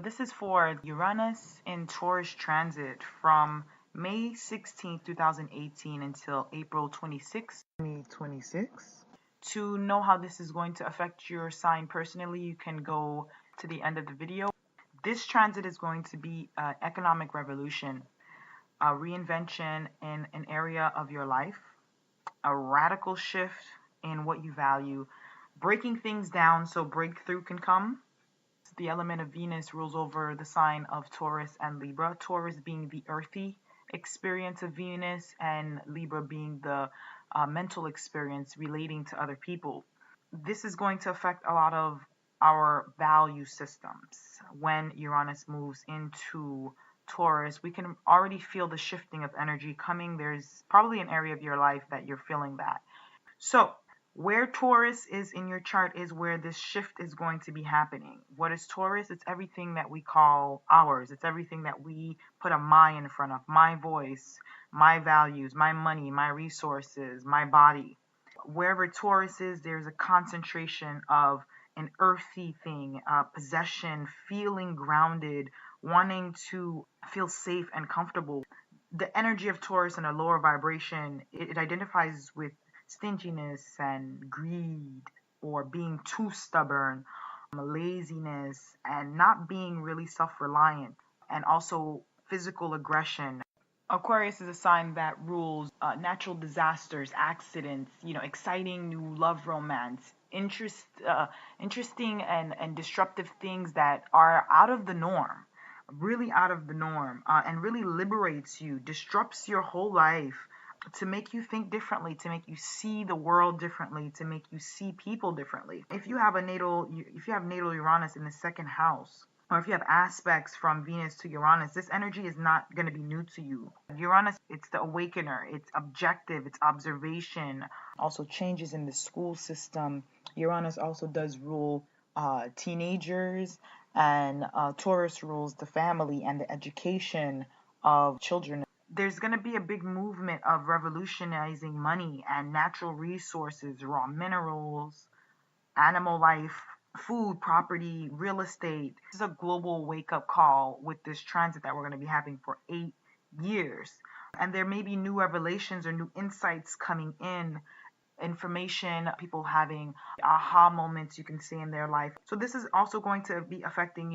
This is for Uranus in Taurus transit from May 16th, 2018 until April 26th, 2026. To know how this is going to affect your sign personally, you can go to the end of the video. This transit is going to be an economic revolution, a reinvention in an area of your life, a radical shift in what you value, breaking things down so breakthrough can come. The element of Venus rules over the sign of Taurus and Libra. Taurus being the earthy experience of Venus, and Libra being the mental experience relating to other people. This is going to affect a lot of our value systems. When Uranus moves into Taurus, we can already feel the shifting of energy coming. There's probably an area of your life that you're feeling that. So, where Taurus is in your chart is where this shift is going to be happening. What is Taurus? It's everything that we call ours. It's everything that we put a my in front of. My voice, my values, my money, my resources, my body. Wherever Taurus is, there's a concentration of an earthy thing, possession, feeling grounded, wanting to feel safe and comfortable. The energy of Taurus in a lower vibration, it identifies with stinginess and greed, or being too stubborn, laziness, and not being really self-reliant, and also physical aggression. Aquarius is a sign that rules natural disasters, accidents, exciting new love romance, interesting and disruptive things that are out of the norm, really out of the norm, and really liberates you, disrupts your whole life, to make you think differently, to make you see the world differently, to make you see people differently. If you have natal Uranus in the second house, or if you have aspects from Venus to Uranus, this energy is not going to be new to you. Uranus, it's the awakener, it's objective, it's observation, also changes in the school system. Uranus also does rule teenagers, and Taurus rules the family and the education of children. There's going to be a big movement of revolutionizing money and natural resources, raw minerals, animal life, food, property, real estate. This is a global wake-up call with this transit that we're going to be having for 8 years. And there may be new revelations or new insights coming in, information, people having aha moments, you can say, in their life. So this is also going to be affecting,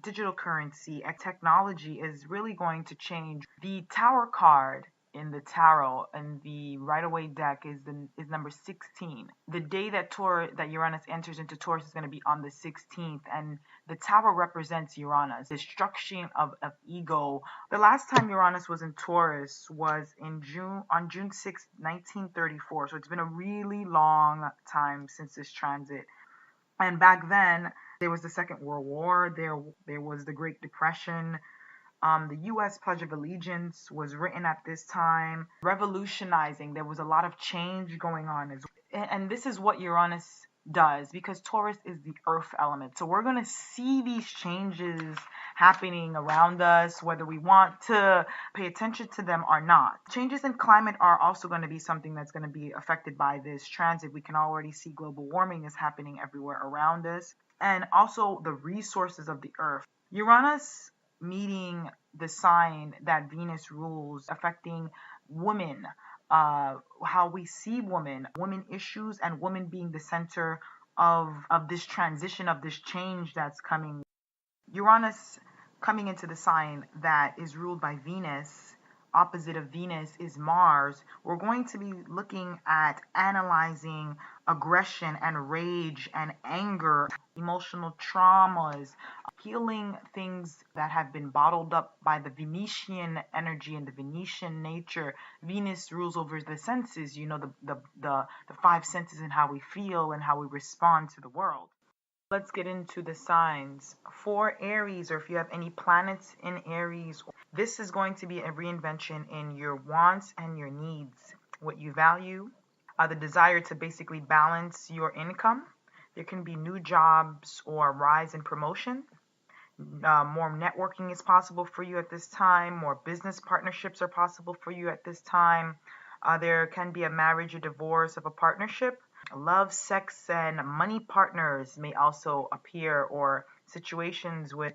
digital currency. Technology is really going to change. The Tower card in the tarot and the Rider-Waite deck is number 16. The day that Uranus enters into Taurus is going to be on the 16th, and the Tower represents Uranus, destruction of ego. The last time Uranus was in Taurus was on June 6, 1934. So it's been a really long time since this transit. And back then, there was the Second World War, there was the Great Depression. The U.S. Pledge of Allegiance was written at this time, revolutionizing. There was a lot of change going on. And this is what Uranus does, because Taurus is the earth element. So we're going to see these changes happening around us, whether we want to pay attention to them or not. Changes in climate are also going to be something that's going to be affected by this transit. We can already see global warming is happening everywhere around us, and also the resources of the earth. Uranus meeting the sign that Venus rules, affecting women, how we see women issues, and women being the center of this transition, of this change that's coming. Uranus coming into the sign that is ruled by Venus, opposite of Venus is Mars. We're going to be looking at analyzing aggression and rage and anger, emotional traumas, healing things that have been bottled up by the Venetian energy and the Venetian nature. Venus rules over the senses, the 5 senses, and how we feel and how we respond to the world. Let's get into the signs. For Aries, or if you have any planets in Aries, this is going to be a reinvention in your wants and your needs, what you value, the desire to basically balance your income. There can be new jobs or rise in promotion. More networking is possible for you at this time. More business partnerships are possible for you at this time. There can be a marriage or divorce of a partnership. Love, sex, and money partners may also appear or situations with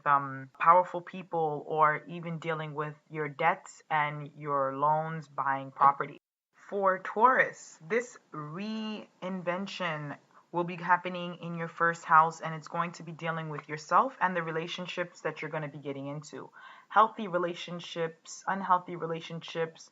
powerful people, or even dealing with your debts and your loans, buying property. For Taurus, this reinvention will be happening in your first house, and it's going to be dealing with yourself and the relationships that you're going to be getting into. Healthy relationships, unhealthy relationships.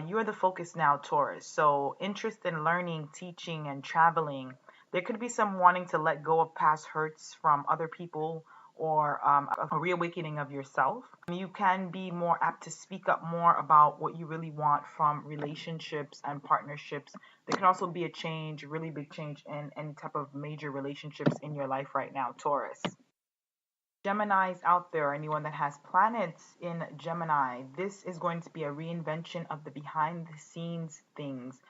You're the focus now, Taurus. So, interest in learning, teaching, and traveling. There could be some wanting to let go of past hurts from other people, or a reawakening of yourself. You can be more apt to speak up more about what you really want from relationships and partnerships. There can also be a change, a really big change in any type of major relationships in your life right now, Taurus. Geminis out there, anyone that has planets in Gemini, this is going to be a reinvention of the behind the scenes things,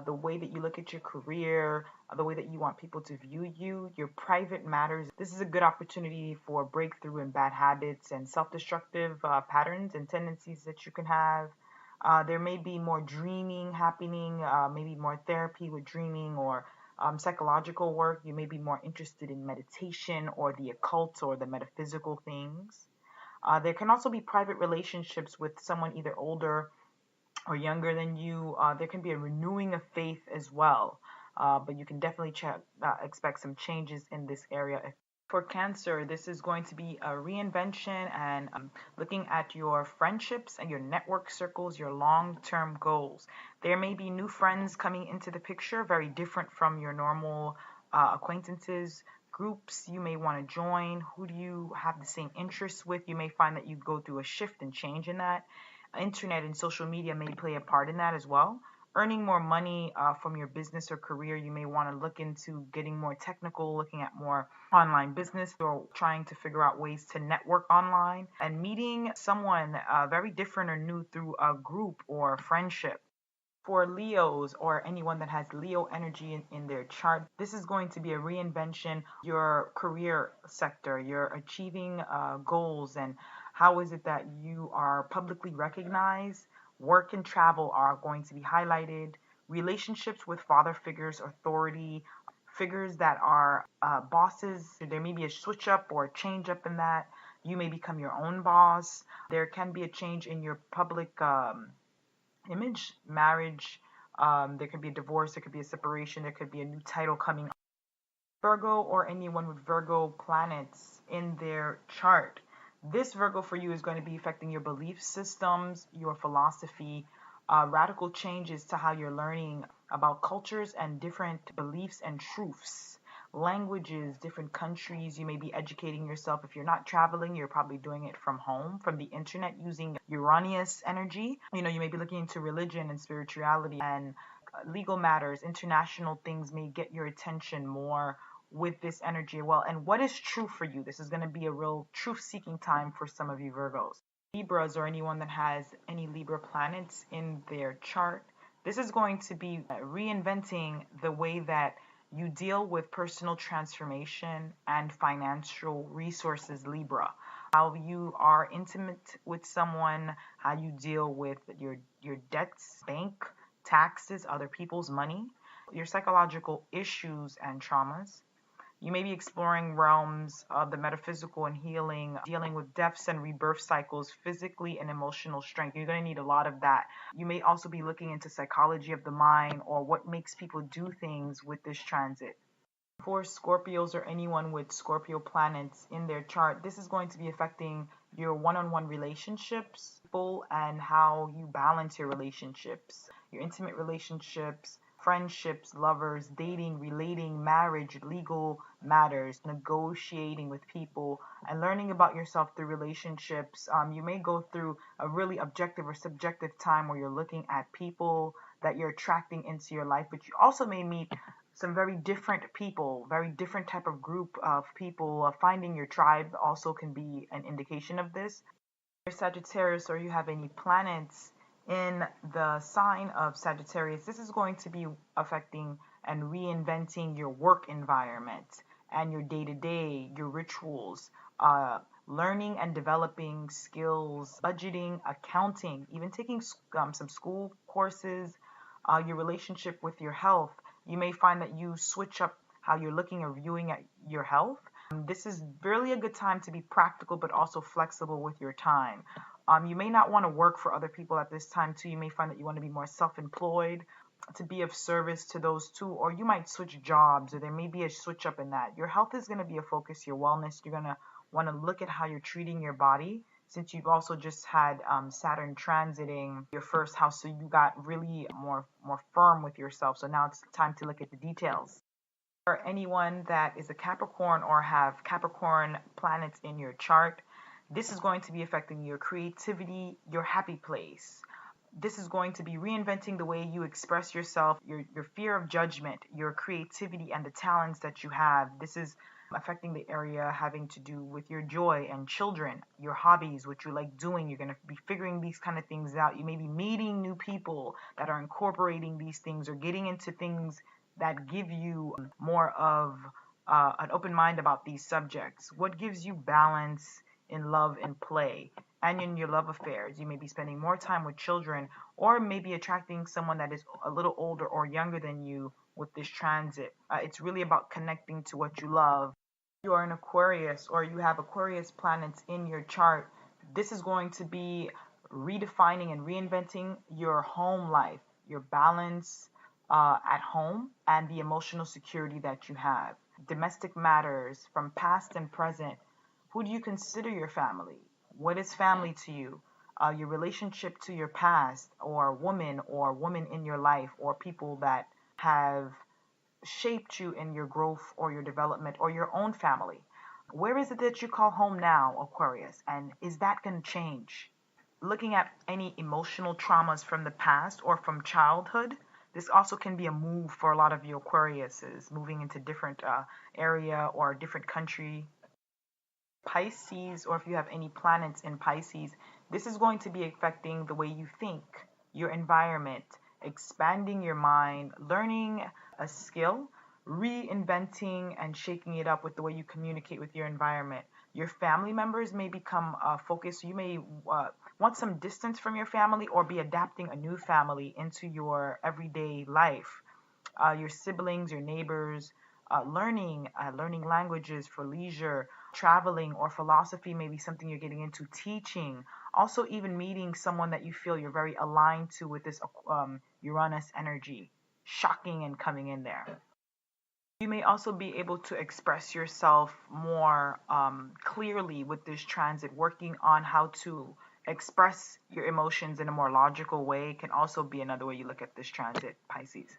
the way that you look at your career, the way that you want people to view you, your private matters. This is a good opportunity for breakthrough in bad habits and self-destructive patterns and tendencies that you can have. There may be more dreaming happening, maybe more therapy with dreaming, or psychological work. You may be more interested in meditation or the occult or the metaphysical things. There can also be private relationships with someone either older or younger than you. There can be a renewing of faith as well. But you can definitely expect some changes in this area. For Cancer, this is going to be a reinvention and looking at your friendships and your network circles, your long-term goals. There may be new friends coming into the picture, very different from your normal acquaintances, groups you may want to join. Who do you have the same interests with? You may find that you go through a shift and change in that. Internet and social media may play a part in that as well. Earning more money from your business or career, you may want to look into getting more technical, looking at more online business, or trying to figure out ways to network online and meeting someone very different or new through a group or friendship. For Leos, or anyone that has Leo energy in their chart, this is going to be a reinvention, your career sector, your achieving goals, and how is it that you are publicly recognized. Work and travel are going to be highlighted. Relationships with father figures, authority figures that are bosses. There may be a switch up or a change up in that. You may become your own boss. There can be a change in your public image, marriage. There could be a divorce. There could be a separation. There could be a new title coming. Virgo, or anyone with Virgo planets in their chart. This Virgo for you is going to be affecting your belief systems, your philosophy, radical changes to how you're learning about cultures and different beliefs and truths, languages, different countries. You may be educating yourself. If you're not traveling, you're probably doing it from home, from the internet, using Uranus energy. You may be looking into religion and spirituality and legal matters. International things may get your attention more with this energy. Well, and what is true for you? This is going to be a real truth-seeking time for some of you Virgos. Libras, or anyone that has any Libra planets in their chart, this is going to be reinventing the way that you deal with personal transformation and financial resources, Libra. How you are intimate with someone, how you deal with your debts, bank, taxes, other people's money, your psychological issues and traumas. You may be exploring realms of the metaphysical and healing, dealing with deaths and rebirth cycles, physically and emotional strength. You're going to need a lot of that. You may also be looking into psychology of the mind, or what makes people do things with this transit. For Scorpios, or anyone with Scorpio planets in their chart, this is going to be affecting your one-on-one relationships, and how you balance your relationships, your intimate relationships, friendships, lovers, dating, relating, marriage, legal matters, negotiating with people, and learning about yourself through relationships. You may go through a really objective or subjective time where you're looking at people that you're attracting into your life, but you also may meet some very different people, very different type of group of people. Finding your tribe also can be an indication of this. If you're Sagittarius, or you have any planets in the sign of Sagittarius, this is going to be affecting and reinventing your work environment and your day-to-day, your rituals, learning and developing skills, budgeting, accounting, even taking some school courses, your relationship with your health. You may find that you switch up how you're looking or viewing at your health. This is really a good time to be practical but also flexible with your time. You may not want to work for other people at this time too. You may find that you want to be more self-employed to be of service to those two, or you might switch jobs, or there may be a switch up in that. Your health is going to be a focus, your wellness. You're going to want to look at how you're treating your body, since you've also just had Saturn transiting your first house, so you got really more firm with yourself. So now it's time to look at the details. For anyone that is a Capricorn or have Capricorn planets in your chart, this is going to be affecting your creativity, your happy place. This is going to be reinventing the way you express yourself, your fear of judgment, your creativity, and the talents that you have. This is affecting the area having to do with your joy and children, your hobbies, what you like doing. You're going to be figuring these kind of things out. You may be meeting new people that are incorporating these things or getting into things that give you more of an open mind about these subjects. What gives you balance in love and play and in your love affairs? You may be spending more time with children, or maybe attracting someone that is a little older or younger than you with this transit. It's really about connecting to what you love. If you are an Aquarius or you have Aquarius planets in your chart, this is going to be redefining and reinventing your home life, your balance at home, and the emotional security that you have. Domestic matters from past and present. Who do you consider your family? What is family to you? Your relationship to your past, or women in your life, or people that have shaped you in your growth or your development or your own family. Where is it that you call home now, Aquarius? And is that going to change? Looking at any emotional traumas from the past or from childhood, this also can be a move for a lot of you Aquariuses, moving into different area or a different country. Pisces, or if you have any planets in Pisces, this is going to be affecting the way you think, your environment, expanding your mind, learning a skill, reinventing and shaking it up with the way you communicate with your environment. Your family members may become focused. You may want some distance from your family, or be adapting a new family into your everyday life. Your siblings, your neighbors, learning languages for leisure, traveling, or philosophy may be something you're getting into, teaching. Also, even meeting someone that you feel you're very aligned to with this Uranus energy, shocking and coming in there. You may also be able to express yourself more clearly with this transit. Working on how to express your emotions in a more logical way can also be another way you look at this transit, Pisces.